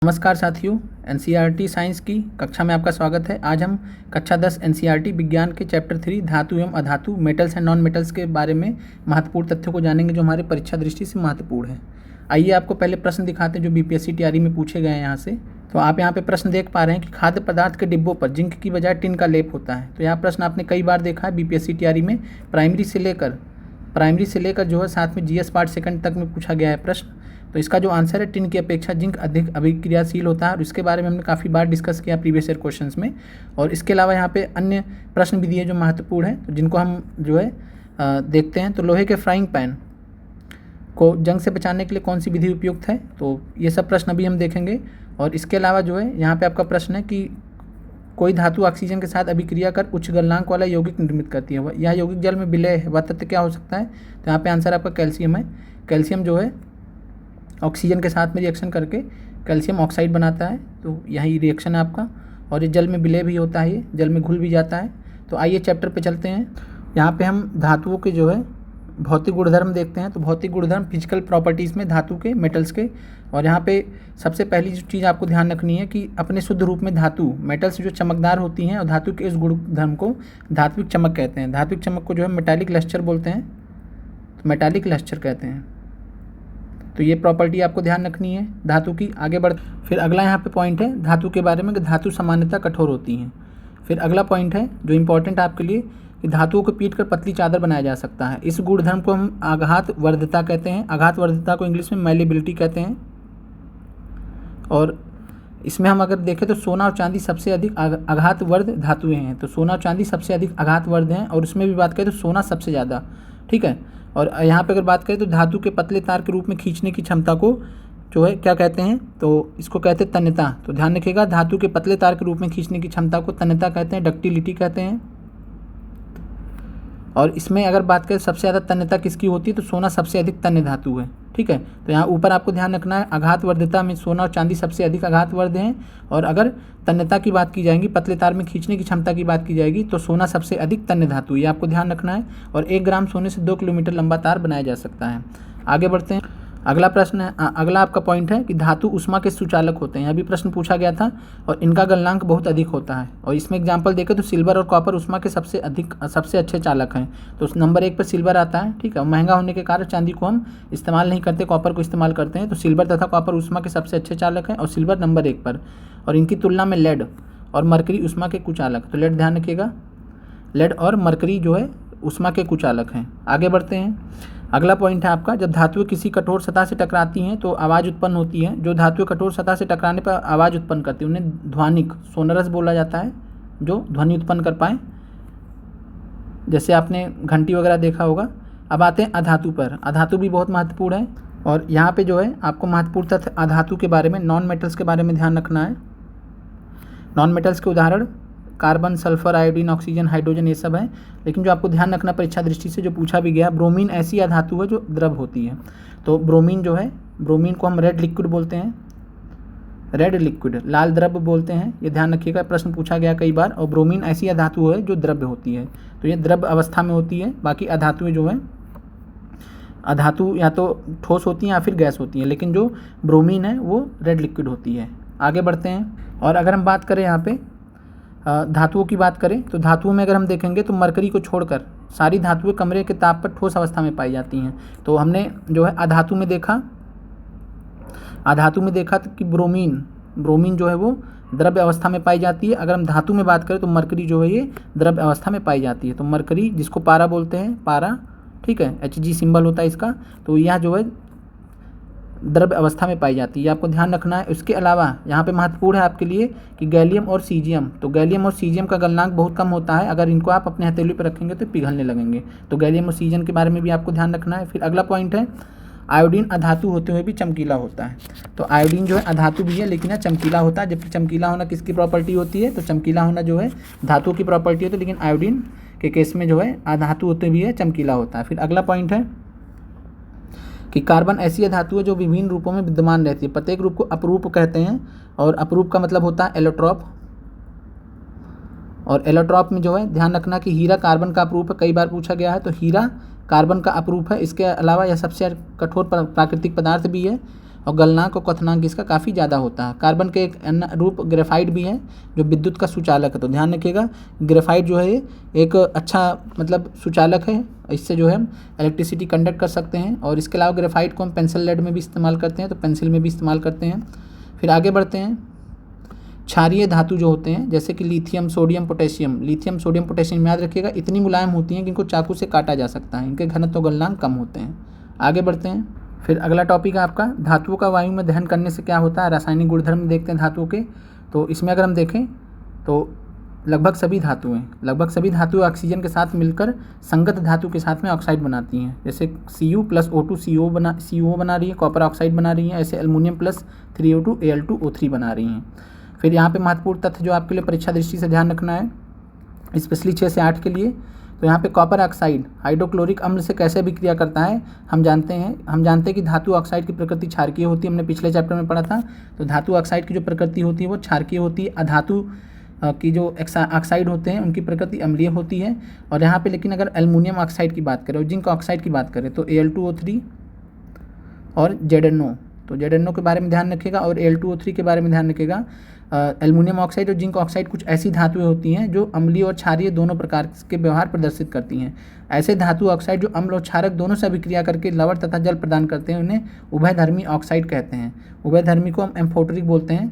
नमस्कार साथियों, NCERT science की कक्षा में आपका स्वागत है। आज हम कक्षा 10 एनसीईआरटी विज्ञान के चैप्टर 3 धातु एवं अधातु मेटल्स एंड नॉन मेटल्स के बारे में महत्वपूर्ण तथ्यों को जानेंगे जो हमारे परीक्षा दृष्टि से महत्वपूर्ण है। आइए आपको पहले प्रश्न दिखाते हैं जो बीपीएससी तैयारी में पूछे गए हैं यहाँ से। तो आप यहाँ पे प्रश्न देख पा रहे हैं कि खाद्य पदार्थ के डिब्बों पर जिंक की बजाय टिन का लेप होता है। तो यहाँ प्रश्न आपने कई बार देखा है बीपीएससी तैयारी में, प्राइमरी से लेकर जो है साथ में जीएस पार्ट सेकंड तक में पूछा गया है प्रश्न। तो इसका जो आंसर है, टिन की अपेक्षा जिंक अधिक अभिक्रियाशील होता है और इसके बारे में हमने काफ़ी बार डिस्कस किया प्रीवियस ईयर क्वेश्चंस में। और इसके अलावा यहाँ पे अन्य प्रश्न भी दिए जो महत्वपूर्ण है, तो जिनको हम जो है देखते हैं। तो लोहे के फ्राइंग पैन को जंग से बचाने के लिए कौन सी विधि उपयुक्त है, तो ये सब प्रश्न अभी हम देखेंगे। और इसके अलावा जो है यहाँ पे आपका प्रश्न है कि कोई धातु ऑक्सीजन के साथ अभिक्रिया कर उच्च गलनांक वाला यौगिक निर्मित करती है, यह यौगिक जल में विलय है, वह तत्व क्या हो सकता है। तो यहाँ पे आंसर आपका कैल्शियम है। कैल्शियम जो है ऑक्सीजन के साथ में रिएक्शन करके कैल्शियम ऑक्साइड बनाता है, तो यही रिएक्शन है आपका। और ये जल में विलय भी होता है, ये जल में घुल भी जाता है। तो आइए चैप्टर पे चलते हैं। यहाँ पे हम धातुओं के जो है भौतिक गुणधर्म देखते हैं। तो भौतिक गुणधर्म फिजिकल प्रॉपर्टीज़ में धातु के, मेटल्स के। और यहाँ पे सबसे पहली जो चीज़ आपको ध्यान रखनी है कि अपने शुद्ध रूप में धातु मेटल्स जो चमकदार होती हैं और धातु के इस गुणधर्म को धात्विक चमक कहते हैं। धात्विक चमक को जो है मेटालिक लस्टर बोलते हैं, तो मेटालिक लस्टर कहते हैं। तो ये प्रॉपर्टी आपको ध्यान रखनी है धातु की। आगे बढ़ फिर अगला यहाँ पे पॉइंट है धातु के बारे में कि धातु सामान्यतः कठोर होती हैं। फिर अगला पॉइंट है जो इम्पोर्टेंट है आपके लिए कि धातुओं को पीट कर पतली चादर बनाया जा सकता है। इस गुणधर्म को हम आघात वर्धिता कहते हैं। आघात वर्धिता को इंग्लिश में मैलिबिलिटी कहते हैं। और इसमें हम अगर देखें तो सोना और चांदी सबसे अधिक आघातवर्ध धातुएं हैं। तो सोना और चांदी सबसे अधिक आघातवर्ध हैं और उसमें भी बात करें तो सोना सबसे ज़्यादा, ठीक है। और यहाँ पे अगर बात करें तो धातु के पतले तार के रूप में खींचने की क्षमता को जो है क्या कहते हैं, तो इसको कहते हैं तन्यता। तो ध्यान रखिएगा, धातु के पतले तार के रूप में खींचने की क्षमता को तन्यता कहते हैं, डक्टिलिटी कहते हैं। और इसमें अगर बात करें सबसे ज़्यादा तन्यता किसकी होती है, तो सोना सबसे अधिक तन्य धातु है, ठीक है। तो यहाँ ऊपर आपको ध्यान रखना है, आघातवर्धता में सोना और चांदी सबसे अधिक आघातवर्ध हैं। और अगर तन्यता की बात की जाएगी, पतले तार में खींचने की क्षमता की बात की जाएगी, तो सोना सबसे अधिक तन्य धातु, ये आपको ध्यान रखना है। और 1 ग्राम सोने से 2 किलोमीटर लंबा तार बनाया जा सकता है। आगे बढ़ते हैं। अगला प्रश्न है, अगला आपका पॉइंट है कि धातु उष्मा के सुचालक होते हैं। यह भी प्रश्न पूछा गया था और इनका गलनांक बहुत अधिक होता है। और इसमें एग्जांपल देखें तो सिल्वर और कॉपर उष्मा के सबसे अच्छे चालक हैं। तो उस नंबर 1 पर सिल्वर आता है, ठीक है। महंगा होने के कारण चांदी को हम इस्तेमाल नहीं करते, कॉपर को इस्तेमाल करते हैं। तो सिल्वर तथा कॉपर उष्मा के सबसे अच्छे चालक हैं और सिल्वर नंबर 1 पर। और इनकी तुलना में लेड और मरकरी उष्मा के कुचालक। तो लेड ध्यान रखिएगा, लेड और मरकरी जो है उष्मा के कुचालक हैं। आगे बढ़ते हैं। अगला पॉइंट है आपका, जब धातुएं किसी कठोर सतह से टकराती हैं तो आवाज़ उत्पन्न होती है। जो धातुएं कठोर सतह से टकराने पर आवाज़ उत्पन्न करती हैं उन्हें ध्वनिक सोनरस बोला जाता है, जो ध्वनि उत्पन्न कर पाएँ, जैसे आपने घंटी वगैरह देखा होगा। अब आते हैं अधातु पर। अधातु भी बहुत महत्वपूर्ण है और यहाँ पे जो है आपको महत्वपूर्ण तथ्य अधातु के बारे में, नॉन मेटल्स के बारे में ध्यान रखना है। नॉन मेटल्स के उदाहरण carbon, sulphur, iodine, oxygen, hydrogen, ये सब है। लेकिन जो आपको ध्यान रखना परीक्षा दृष्टि से जो पूछा भी गया, ब्रोमीन ऐसी अधातु है जो द्रव होती है। तो ब्रोमीन जो है, ब्रोमीन को हम रेड लिक्विड बोलते हैं, रेड लिक्विड, लाल द्रव्य बोलते हैं। ये ध्यान रखिएगा, प्रश्न पूछा गया कई बार। और ब्रोमीन ऐसी अधातु है जो द्रव्य होती है, तो ये द्रव्य अवस्था में होती है। बाकी अधातुएँ जो है, अधातु या तो ठोस होती हैं या फिर गैस होती हैं, लेकिन जो ब्रोमीन है वो रेड लिक्विड होती है। आगे बढ़ते हैं। और अगर हम बात करें यहाँ पे धातुओं की बात करें तो धातुओं में अगर हम देखेंगे तो मरकरी को छोड़कर सारी धातुएं कमरे के ताप पर ठोस अवस्था में पाई जाती हैं। तो हमने जो है अधातु में देखा कि ब्रोमीन जो है वो द्रव्य अवस्था में पाई जाती है। अगर हम धातु में बात करें तो मरकरी जो है ये द्रव्य अवस्था में पाई जाती है। तो मरकरी, जिसको पारा बोलते हैं, पारा, ठीक है, Hg सिंबल होता है इसका, तो यह जो है द्रव्य अवस्था में पाई जाती है, आपको ध्यान रखना है। इसके अलावा यहाँ पे महत्वपूर्ण है आपके लिए कि गैलियम और सीजियम, तो गैलियम और सीजियम का गलनांक बहुत कम होता है। अगर इनको आप अपने हथेली पर रखेंगे तो पिघलने लगेंगे। तो गैलियम और सीजियम के बारे में भी आपको ध्यान रखना है। फिर अगला पॉइंट है, आयोडीन अधातु होते हुए भी चमकीला होता है। तो आयोडीन जो है अधातु भी है लेकिन यह चमकीला होता है। जबकि चमकीला होना किसकी प्रॉपर्टी होती है, तो चमकीला होना जो है धातु की प्रॉपर्टी होती है, लेकिन आयोडीन के केस में जो है अधातु होते भी है चमकीला होता है। फिर अगला पॉइंट है कि कार्बन ऐसी धातु है जो विभिन्न रूपों में विद्यमान रहती है। प्रत्येक रूप को अपरूप कहते हैं और अपरूप का मतलब होता है एलोट्रॉप। और एलोट्रॉप में जो है ध्यान रखना कि हीरा कार्बन का अपरूप है, कई बार पूछा गया है। तो हीरा कार्बन का अपरूप है। इसके अलावा यह सबसे कठोर प्राकृतिक पदार्थ भी है और गलनांक और क्वथनांक इसका काफ़ी ज़्यादा होता है। कार्बन के एक अन्य रूप ग्रेफाइट भी है जो विद्युत का सुचालक है। तो ध्यान रखिएगा, ग्रेफाइट जो है एक अच्छा मतलब सुचालक है, इससे जो है हम इलेक्ट्रिसिटी कंडक्ट कर सकते हैं। और इसके अलावा ग्रेफाइट को हम पेंसिल लेड में भी इस्तेमाल करते हैं, तो पेंसिल में भी इस्तेमाल करते हैं। फिर आगे बढ़ते हैं। क्षारीय धातु जो होते हैं जैसे कि lithium, sodium, potassium. Lithium, sodium, potassium याद रखिएगा इतनी मुलायम होती हैं कि इनको चाकू से काटा जा सकता है, इनके घनत्व गलनांक कम होते हैं। आगे बढ़ते हैं। फिर अगला टॉपिक है आपका धातुओं का वायु में दहन करने से क्या होता है, रासायनिक गुणधर्म देखते हैं धातुओं के। तो इसमें अगर हम देखें तो लगभग सभी धातुएं ऑक्सीजन के साथ मिलकर संगत धातु के साथ में ऑक्साइड बनाती हैं। जैसे Cu + O2 CO बना रही है, कॉपर ऑक्साइड बना रही है। ऐसे एल्युमिनियम + 3O2 Al2O3 बना रही हैं। फिर यहाँ पे महत्वपूर्ण तथ्य जो आपके लिए परीक्षा दृष्टि से ध्यान रखना है, स्पेशली 6 से 8 के लिए। तो यहाँ पे कॉपर ऑक्साइड हाइड्रोक्लोरिक अम्ल से कैसे अभिक्रिया करता है हम जानते हैं कि धातु ऑक्साइड की प्रकृति क्षारकीय होती है, हमने पिछले चैप्टर में पढ़ा था। तो धातु ऑक्साइड की जो प्रकृति होती है वो क्षारकीय होती है। अधातु की जो ऑक्साइड होते हैं उनकी प्रकृति अम्लीय होती है। और यहाँ पे लेकिन अगर एल्युमिनियम ऑक्साइड की बात करें और जिंक ऑक्साइड की बात करें तो Al2O3 और ZnO, तो ZnO के बारे में ध्यान रखिएगा और Al2O3 के बारे में ध्यान रखिएगा। एल्युमिनियम ऑक्साइड और जिंक ऑक्साइड कुछ ऐसी धातुएं होती हैं जो अम्लीय और क्षारीय दोनों प्रकार के व्यवहार प्रदर्शित करती हैं। ऐसे धातु ऑक्साइड जो अम्ल और क्षारक दोनों से अभिक्रिया करके लवण तथा जल प्रदान करते हैं उन्हें उभयधर्मी ऑक्साइड कहते हैं। उभयधर्मी को हम एम्फोटेरिक बोलते हैं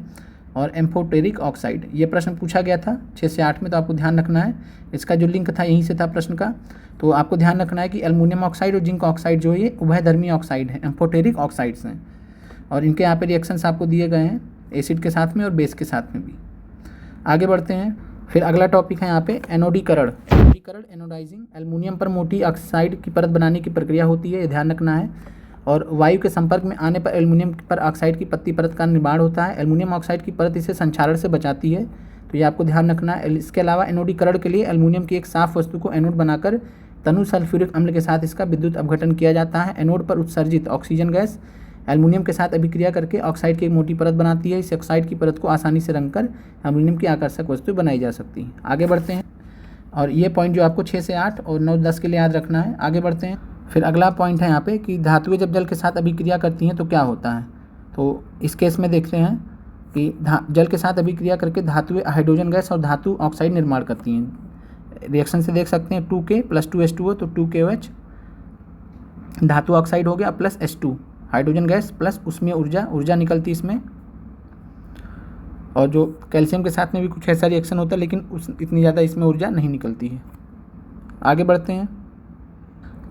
और एम्फोटेरिक ऑक्साइड। ये प्रश्न पूछा गया था 6 से 8 में, तो आपको ध्यान रखना है। इसका जो लिंक था यहीं से था प्रश्न का। तो आपको ध्यान रखना है कि एल्युमिनियम ऑक्साइड और जिंक ऑक्साइड जो है ये उभयधर्मी ऑक्साइड है, एम्फोटेरिक ऑक्साइड्स हैं। और इनके यहाँ पे रिएक्शंस आपको दिए गए हैं एसिड के साथ में और बेस के साथ में भी। आगे बढ़ते हैं। फिर अगला टॉपिक है यहाँ पे एनोडीकरण। एनोडाइजिंग। एल्युमिनियम पर मोटी ऑक्साइड की परत बनाने की प्रक्रिया होती है, ये ध्यान रखना है। और वायु के संपर्क में आने पर एल्युमिनियम पर ऑक्साइड की पतली परत का निर्माण होता है। एल्युमिनियम ऑक्साइड की परत इसे संक्षारण से बचाती है, तो ये आपको ध्यान रखना है। इसके अलावा एनोडीकरण के लिए एल्युमिनियम की एक साफ वस्तु को एनोड बनाकर तनु सल्फ्यूरिक अम्ल के साथ इसका विद्युत अपघटन किया जाता है। एनोड पर उत्सर्जित ऑक्सीजन गैस एल्युमिनियम के साथ अभिक्रिया करके ऑक्साइड की एक मोटी परत बनाती है। इस ऑक्साइड की परत को आसानी से रंगकर एल्युमिनियम की आकर्षक वस्तु बनाई जा सकती है। आगे बढ़ते हैं। और ये पॉइंट जो आपको 6 से 8 और 9, 10 के लिए याद रखना है। आगे बढ़ते हैं। फिर अगला पॉइंट है यहाँ पे कि धातुएं जब जल के साथ अभिक्रिया करती हैं तो क्या होता है। तो इस केस में देखते हैं कि जल के साथ अभिक्रिया करके धातुएं हाइड्रोजन गैस और धातु ऑक्साइड निर्माण करती हैं। रिएक्शन से देख सकते हैं 2K + 2H2O, तो 2KOH धातु ऑक्साइड हो गया plus H2 hydrogen gas plus उसमें ऊर्जा निकलती इसमें। और जो कैल्शियम के साथ में भी कुछ ऐसा रिएक्शन होता है लेकिन इतनी ज़्यादा इसमें ऊर्जा नहीं निकलती है। आगे बढ़ते हैं।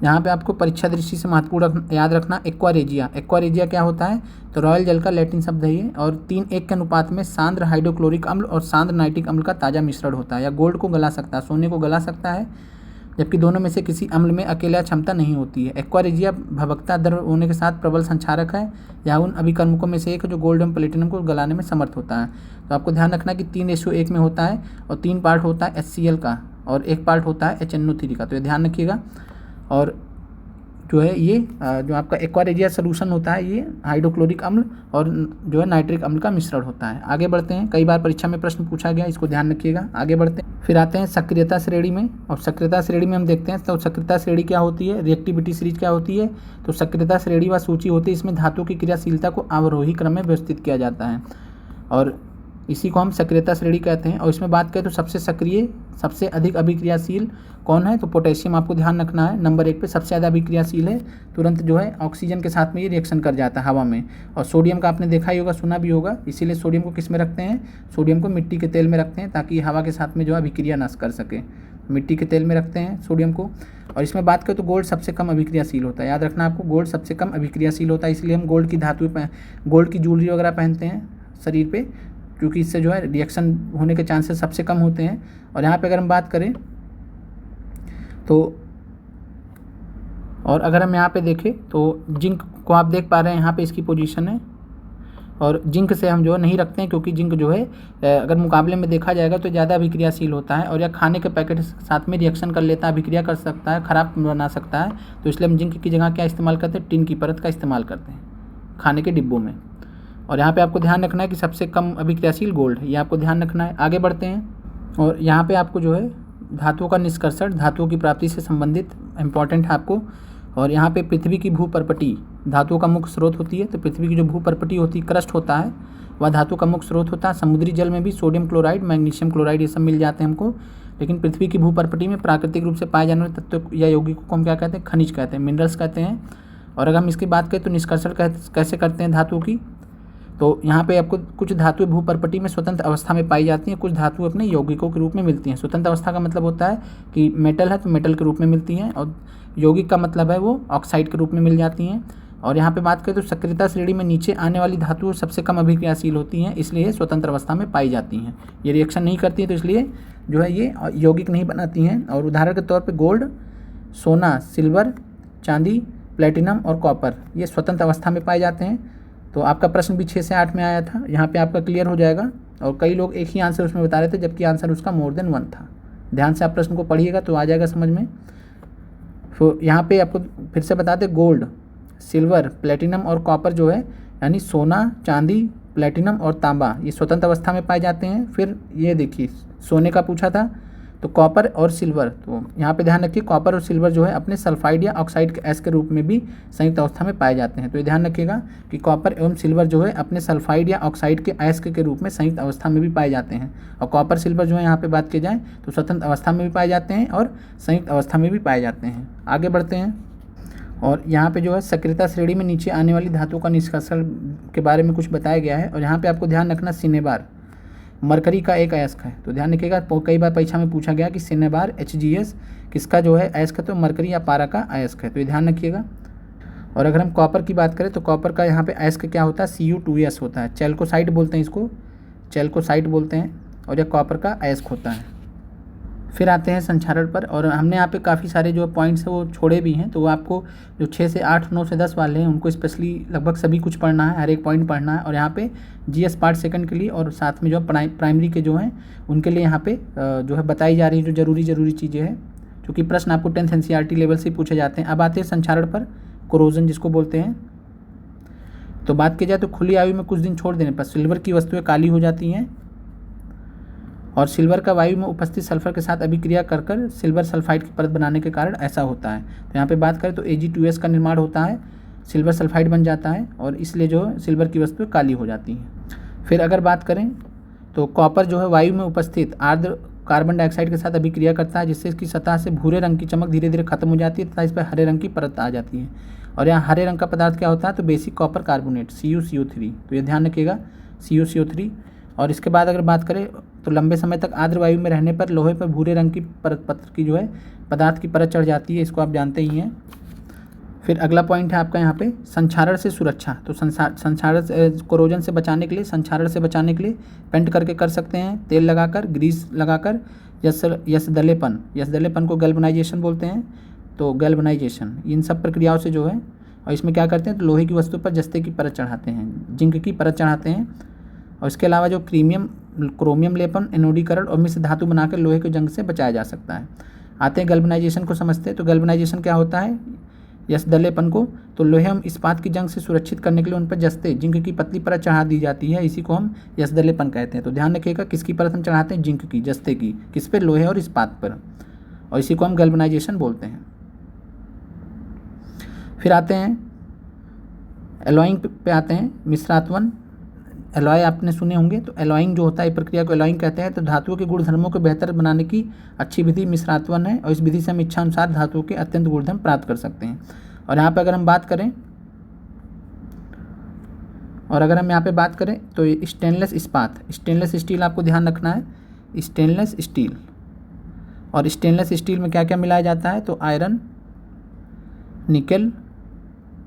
यहाँ पे आपको परीक्षा दृष्टि से महत्वपूर्ण याद रखना एक्वारेजिया। एक्वारेजिया क्या होता है, तो रॉयल जल का लैटिन शब्द है ये, और 3:1 के अनुपात में सांद्र हाइड्रोक्लोरिक अम्ल और सांद्र नाइट्रिक अम्ल का ताज़ा मिश्रण होता है। या गोल्ड को गला सकता है, सोने को गला सकता है, जबकि दोनों में से किसी अम्ल में अकेला क्षमता नहीं होती है। एक्वारेजिया भवकता द्रव होने के साथ प्रबल संक्षारक है, या उन अभिकर्मकों में से एक है जो गोल्ड एवं प्लेटिनम को गलाने में समर्थ होता है। तो आपको ध्यान रखना कि 3:1 में होता है और 3 पार्ट होता है HCl का और 1 पार्ट होता है HNO3 का, तो ये ध्यान रखिएगा। और जो है ये जो आपका एक्वारेजिया सोल्यूशन होता है ये हाइड्रोक्लोरिक अम्ल और जो है नाइट्रिक अम्ल का मिश्रण होता है। आगे बढ़ते हैं। कई बार परीक्षा में प्रश्न पूछा गया, इसको ध्यान रखिएगा। आगे बढ़ते हैं। फिर आते हैं सक्रियता श्रेणी में। और सक्रियता श्रेणी में हम देखते हैं तो सक्रियता श्रेणी क्या होती है, रिएक्टिविटी सीरीज क्या होती है। तो सक्रियता श्रेणी व सूची होती है, इसमें धातुओं की क्रियाशीलता को अवरोही क्रम में व्यवस्थित किया जाता है और इसी को हम सक्रियता श्रेणी कहते हैं। और इसमें बात करें तो सबसे सक्रिय, सबसे अधिक अभिक्रियाशील कौन है, तो पोटेशियम आपको ध्यान रखना है नंबर 1 पे सबसे ज़्यादा अभिक्रियाशील है। तुरंत जो है ऑक्सीजन के साथ में ये रिएक्शन कर जाता है हवा में। और सोडियम का आपने देखा ही होगा, सुना भी होगा, इसीलिए सोडियम को किस में रखते हैं, सोडियम को मिट्टी के तेल में रखते हैं ताकि हवा के साथ में जो है अभिक्रिया न कर सके। मिट्टी के तेल में रखते हैं सोडियम को। और इसमें बात करें तो गोल्ड सबसे कम अभिक्रियाशील होता है। याद रखना आपको, गोल्ड सबसे कम अभिक्रियाशील होता है, इसलिए हम गोल्ड की धातु गोल्ड की ज्वेलरी वगैरह पहनते हैं शरीर पे, क्योंकि इससे जो है रिएक्शन होने के चांसेस सबसे कम होते हैं। और यहाँ पे अगर हम बात करें तो, और अगर हम यहाँ पे देखें तो जिंक को आप देख पा रहे हैं यहाँ पे इसकी पोजीशन है। और जिंक से हम जो है नहीं रखते हैं, क्योंकि जिंक जो है अगर मुकाबले में देखा जाएगा तो ज़्यादा अभिक्रियाशील होता है और या खाने के पैकेट के साथ में रिएक्शन कर लेता है, अभिक्रिया कर सकता है, ख़राब बना सकता है। तो इसलिए हम जिंक की जगह क्या इस्तेमाल करते हैं, टिन की परत का इस्तेमाल करते हैं खाने के डिब्बों में। और यहाँ पे आपको ध्यान रखना है कि सबसे कम अभिक्रियाशील गोल्ड है, ये आपको ध्यान रखना है। आगे बढ़ते हैं। और यहाँ पे आपको जो है धातुओं का निष्कर्षण, धातुओं की प्राप्ति से संबंधित इम्पॉर्टेंट है आपको। और यहाँ पे पृथ्वी की भूपर्पटी धातुओं का मुख्य स्रोत होती है। तो पृथ्वी की जो भूपर्पटी होती है, क्रस्ट होता है, वह धातु का मुख्य स्रोत होता है। समुद्री जल में भी सोडियम क्लोराइड, मैग्नीशियम क्लोराइड ये सब मिल जाते हैं हमको, लेकिन पृथ्वी की भूपर्पटी में प्राकृतिक रूप से पाए जाने वाले तत्व या यौगिकों को हम क्या कहते हैं? खनिज कहते हैं, मिनरल्स कहते हैं। और अगर हम इसकी बात करें तो निष्कर्षण कैसे करते हैं धातु की, तो यहाँ पे आपको कुछ धातुएं भूपर्पटी में स्वतंत्र अवस्था में पाई जाती हैं, कुछ धातुएं अपने यौगिकों के रूप में मिलती हैं। स्वतंत्र अवस्था का मतलब होता है कि मेटल है तो मेटल के रूप में मिलती हैं, और यौगिक का मतलब है वो ऑक्साइड के रूप में मिल जाती हैं। और यहाँ पे बात करें तो सक्रियता श्रेणी में नीचे आने वाली धातुएं सबसे कम अभिक्रियाशील होती हैं, इसलिए स्वतंत्र अवस्था में पाई जाती हैं। ये रिएक्शन नहीं करती हैं, तो इसलिए जो है ये यौगिक नहीं बनाती हैं। और उदाहरण के तौर पर गोल्ड, सोना, सिल्वर, चांदी, प्लेटिनम और कॉपर ये स्वतंत्र अवस्था में पाए जाते हैं। तो आपका प्रश्न भी 6 से 8 में आया था, यहाँ पे आपका क्लियर हो जाएगा। और कई लोग एक ही आंसर उसमें बता रहे थे, जबकि आंसर उसका मोर देन 1 था। ध्यान से आप प्रश्न को पढ़िएगा तो आ जाएगा समझ में। तो यहाँ पे आपको फिर से बताते, गोल्ड, सिल्वर, प्लेटिनम और कॉपर जो है, यानी सोना, चांदी, प्लेटिनम और तांबा, ये स्वतंत्र अवस्था में पाए जाते हैं। फिर ये देखिए, सोने का पूछा था, तो कॉपर और सिल्वर, तो यहाँ पे ध्यान रखिए कॉपर और सिल्वर जो है अपने सल्फाइड या ऑक्साइड के एस के रूप में भी संयुक्त अवस्था में पाए जाते हैं। तो ये ध्यान रखिएगा कि कॉपर एवं सिल्वर जो है अपने सल्फाइड या ऑक्साइड के एस के रूप में संयुक्त अवस्था में भी पाए जाते हैं। और कॉपर सिल्वर जो है यहाँ पे बात की जाए तो स्वतंत्र अवस्था में भी पाए जाते हैं और संयुक्त अवस्था में भी पाए जाते हैं। आगे बढ़ते हैं, और यहाँ पे जो है सक्रियता श्रेणी में नीचे आने वाली धातुओं का निष्कर्षण के बारे में कुछ बताया गया है। और यहाँ पे आपको ध्यान रखना, सिनेबार मरकरी का एक अयस्क है। तो ध्यान रखिएगा, कई बार परीक्षा में पूछा गया कि सिनेबार HGS किसका जो है अयस्क है, तो मरकरी या पारा का अयस्क है, तो ये ध्यान रखिएगा। और अगर हम कॉपर की बात करें तो कॉपर का यहाँ पे अयस्क क्या होता है? Cu2S होता है। चैल्कोसाइड बोलते हैं इसको, चैल्कोसाइड बोलते हैं, और यह कॉपर का अयस्क होता है। फिर आते हैं संक्षारण पर, और हमने यहाँ पे काफ़ी सारे जो पॉइंट्स हैं वो छोड़े भी हैं, तो वो आपको जो 6 से 8, 9 से 10 वाले हैं उनको स्पेशली लगभग सभी कुछ पढ़ना है, हर एक पॉइंट पढ़ना है। और यहाँ पे GS पार्ट सेकंड के लिए और साथ में जो प्राइमरी के जो हैं उनके लिए यहाँ पे जो है बताई जा रही है जो ज़रूरी चीज़ें हैं, क्योंकि प्रश्न आपको 10th NCERT लेवल से पूछे जाते हैं। अब आते हैं संक्षारण पर, कोरोजन जिसको बोलते हैं। तो बात की जाए तो खुली आयु में कुछ दिन छोड़ देने पर सिल्वर की वस्तुएँ काली हो जाती हैं, और सिल्वर का वायु में उपस्थित सल्फर के साथ अभिक्रिया कर सिल्वर सल्फाइड की परत बनाने के कारण ऐसा होता है। तो यहाँ पे बात करें तो Ag2S का निर्माण होता है, सिल्वर सल्फाइड बन जाता है, और इसलिए जो है सिल्वर की वस्तुएं काली हो जाती हैं। फिर अगर बात करें तो कॉपर जो है वायु में उपस्थित आर्द्र कार्बन डाइऑक्साइड के साथ अभिक्रिया करता है, जिससे इसकी सतह से भूरे रंग की चमक धीरे धीरे खत्म हो जाती है तथा इस पर हरे रंग की परत आ जाती है। और यहाँ हरे रंग का पदार्थ क्या होता है? तो बेसिक कॉपर कार्बोनेट CuCO3। तो ये ध्यान रखिएगा, CuCO3। और इसके बाद अगर बात करें तो लंबे समय तक आर्द्र वायु में रहने पर लोहे पर भूरे रंग की परत, पत्र की जो है पदार्थ की परत चढ़ जाती है, इसको आप जानते ही हैं। फिर अगला पॉइंट है आपका यहाँ पे संक्षारण से सुरक्षा। तो संक्षारण कोरोजन से बचाने के लिए, संक्षारण से बचाने के लिए पेंट करके कर सकते हैं, तेल लगाकर, ग्रीस लगाकर, यशदलेपन को गैल्वनाइजेशन बोलते हैं। तो गैल्वनाइजेशन इन सब प्रक्रियाओं से जो है, और इसमें क्या करते हैं तो लोहे की वस्तु पर जस्ते की परत चढ़ाते हैं, जिंक की परत चढ़ाते हैं। और इसके अलावा जो क्रोमियम लेपन, एनोडीकरण और मिश्र धातु बनाकर लोहे के जंग से बचाया जा सकता है। आते हैं गैल्वनाइजेशन को समझते हैं। तो गैल्वनाइजेशन क्या होता है? यशदलेपन को तो लोहे हम इस्पात की जंग से सुरक्षित करने के लिए उन पर जस्ते, जिंक की पतली परत चढ़ा दी जाती है, इसी को हम यशदलेपन कहते हैं। तो ध्यान रखिएगा किसकी परत हम चढ़ाते हैं? जिंक की, जस्ते की, किस पर? लोहे और इस्पात पर, और इसी को हम गैल्वनाइजेशन बोलते हैं। फिर आते हैं एलॉइंग पे आते हैं, मिश्रात्वन। एलॉय आपने सुने होंगे, तो एलॉइंग जो होता है प्रक्रिया को एलॉइंग कहते हैं। तो धातुओं के गुणधर्मों को बेहतर बनाने की अच्छी विधि मिश्रात्वन है, और इस विधि से हम इच्छा अनुसार धातुओं के अत्यंत गुणधर्म प्राप्त कर सकते हैं। और यहाँ पे अगर हम बात करें, तो स्टेनलेस इस्पात, स्टेनलेस स्टील आपको ध्यान रखना है, स्टेनलेस स्टील। और स्टेनलेस स्टील में क्या क्या मिलाया जाता है? तो आयरन, निकल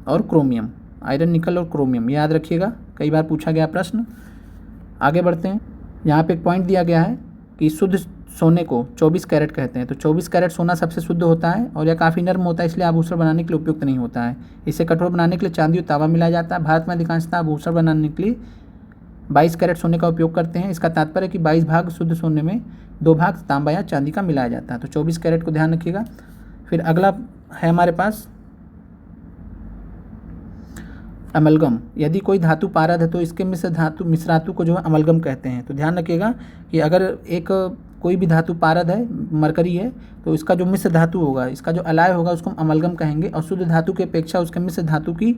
और क्रोमियम, आयरन, निकल और क्रोमियम, याद रखिएगा, कई बार पूछा गया प्रश्न। आगे बढ़ते हैं, यहाँ पे एक पॉइंट दिया गया है कि शुद्ध सोने को 24 कैरेट कहते हैं। तो 24 कैरेट सोना सबसे शुद्ध होता है, और यह काफ़ी नर्म होता है, इसलिए आभूषण बनाने के लिए उपयुक्त नहीं होता है। इसे कठोर बनाने के लिए चांदी और तांबा मिलाया जाता है। भारत में अधिकांशतः आभूषण बनाने के लिए 22 कैरेट सोने का उपयोग करते हैं। इसका तात्पर्य है कि 22 भाग शुद्ध सोने में 2 भाग तांबा या चांदी का मिलाया जाता है। तो 24 कैरेट को ध्यान रखिएगा। फिर अगला है हमारे पास अमलगम। यदि कोई धातु पारद है तो इसके मिश्रातु को जो है अमलगम कहते हैं। तो ध्यान रखिएगा कि अगर एक कोई भी धातु पारद है, मरकरी है, तो इसका जो मिश्र धातु होगा, इसका जो अलाय होगा उसको हम अमलगम कहेंगे, और शुद्ध धातु की अपेक्षा उसके मिश्र धातु की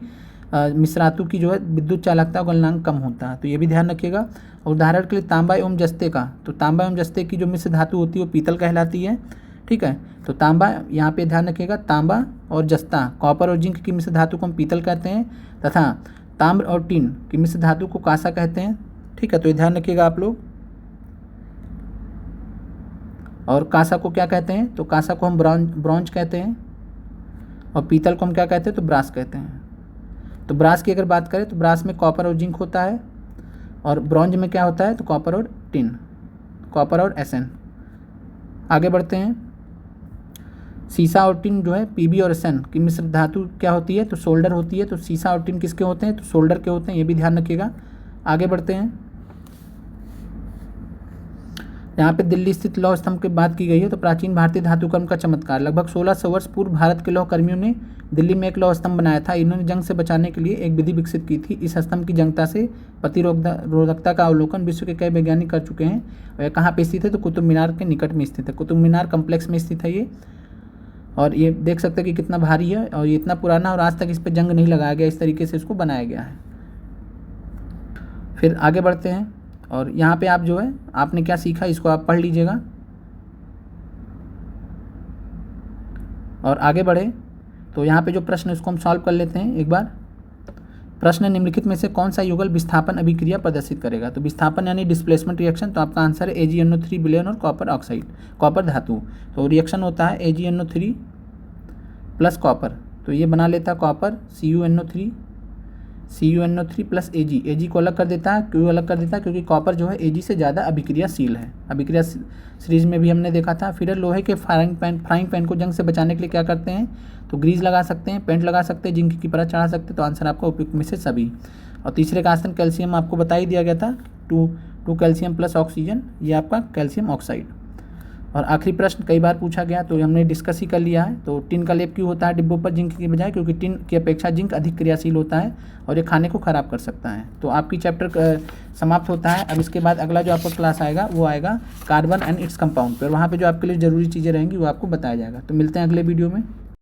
मिश्रातु की जो है विद्युत चालकता गलनांक कम होता है, तो ये भी ध्यान रखिएगा। और उदाहरण के लिए तांबा एवं जस्ते का, तो तांबा एवं जस्ते की जो मिश्र धातु होती है वो पीतल कहलाती है, ठीक है। तो तांबा, यहाँ पे ध्यान रखिएगा, तांबा और जस्ता, कॉपर और जिंक की मिश्र धातु को हम पीतल कहते हैं, तथा ताम्र और टिन की मिश्र धातु को कांसा कहते हैं, ठीक है। तो ये ध्यान रखिएगा आप लोग। और कांसा को क्या कहते हैं, तो कांसा को हम ब्रॉन्ज कहते हैं, और पीतल को हम क्या कहते हैं, तो ब्रास कहते हैं। तो ब्रास की अगर बात करें तो ब्रास में कॉपर और जिंक होता है, और ब्रॉन्ज में क्या होता है, तो कॉपर और टिन, कॉपर और एसएन। आगे बढ़ते हैं। सीसा और टिन जो है, पीबी और एसएन की मिश्र धातु क्या होती है, तो सोल्डर होती है। तो सीसा और टिन किसके होते हैं, तो सोल्डर के होते हैं, ये भी ध्यान रखिएगा। आगे बढ़ते हैं। यहाँ पे दिल्ली स्थित लौह स्तंभ की बात की गई है, तो प्राचीन भारतीय धातुकर्म का चमत्कार। लगभग 1600 वर्ष पूर्व भारत के लौह कर्मियों ने दिल्ली में एक लौह स्तंभ बनाया था। इन्होंने जंग से बचाने के लिए एक विधि विकसित की थी। इस स्तंभ की जंगता से प्रतिरोधकता का अवलोकन विश्व के कई वैज्ञानिक कर चुके हैं। और कहाँ पे स्थित है, तो कुतुब मीनार के निकट में स्थित है, कुतुब मीनार कम्प्लेक्स में स्थित है ये। और ये देख सकते हैं कि कितना भारी है, और ये इतना पुराना, और आज तक इस पर जंग नहीं लगाया गया, इस तरीके से इसको बनाया गया है। फिर आगे बढ़ते हैं, और यहाँ पे आप जो है, आपने क्या सीखा इसको आप पढ़ लीजिएगा। और आगे बढ़े तो यहाँ पे जो प्रश्न है उसको हम सॉल्व कर लेते हैं एक बार। प्रश्न, निम्नलिखित में से कौन सा युगल विस्थापन अभिक्रिया प्रदर्शित करेगा, तो विस्थापन यानी डिस्प्लेसमेंट रिएक्शन, तो आपका आंसर है AgNO3 विलयन और कॉपर ऑक्साइड, कॉपर धातु। तो रिएक्शन होता है AgNO3 प्लस कॉपर, तो ये बना लेता है कॉपर CuNO3 प्लस Ag को अलग कर देता है, क्यों अलग कर देता है, क्योंकि कॉपर जो है Ag से ज़्यादा अभिक्रियाशील है। अभिक्रिया सीरीज में भी हमने देखा था। फिर लोहे के फ्राइंग पैन को जंग से बचाने के लिए क्या करते हैं, तो ग्रीस लगा सकते हैं, पेंट लगा सकते हैं, जिंक की परत चढ़ा सकते हैं। तो आंसर आपका उपयुक्त में से सभी। और तीसरे का आंसर कैल्शियम आपको बता ही दिया गया था, 2 कैल्शियम प्लस ऑक्सीजन, ये आपका कैल्शियम ऑक्साइड। और आखिरी प्रश्न कई बार पूछा गया, तो हमने डिस्कस ही कर लिया है। तो टिन का लेप क्यों होता है डिब्बों पर जिंक की बजाय, क्योंकि टिन की अपेक्षा जिंक अधिक क्रियाशील होता है और ये खाने को ख़राब कर सकता है। तो आपकी चैप्टर समाप्त होता है। अब इसके बाद अगला जो आपका क्लास आएगा वो आएगा कार्बन एंड इट्स कंपाउंड पर, वहाँ पे जो आपके लिए ज़रूरी चीज़ें रहेंगी वो आपको बताया जाएगा। तो मिलते हैं अगले वीडियो में।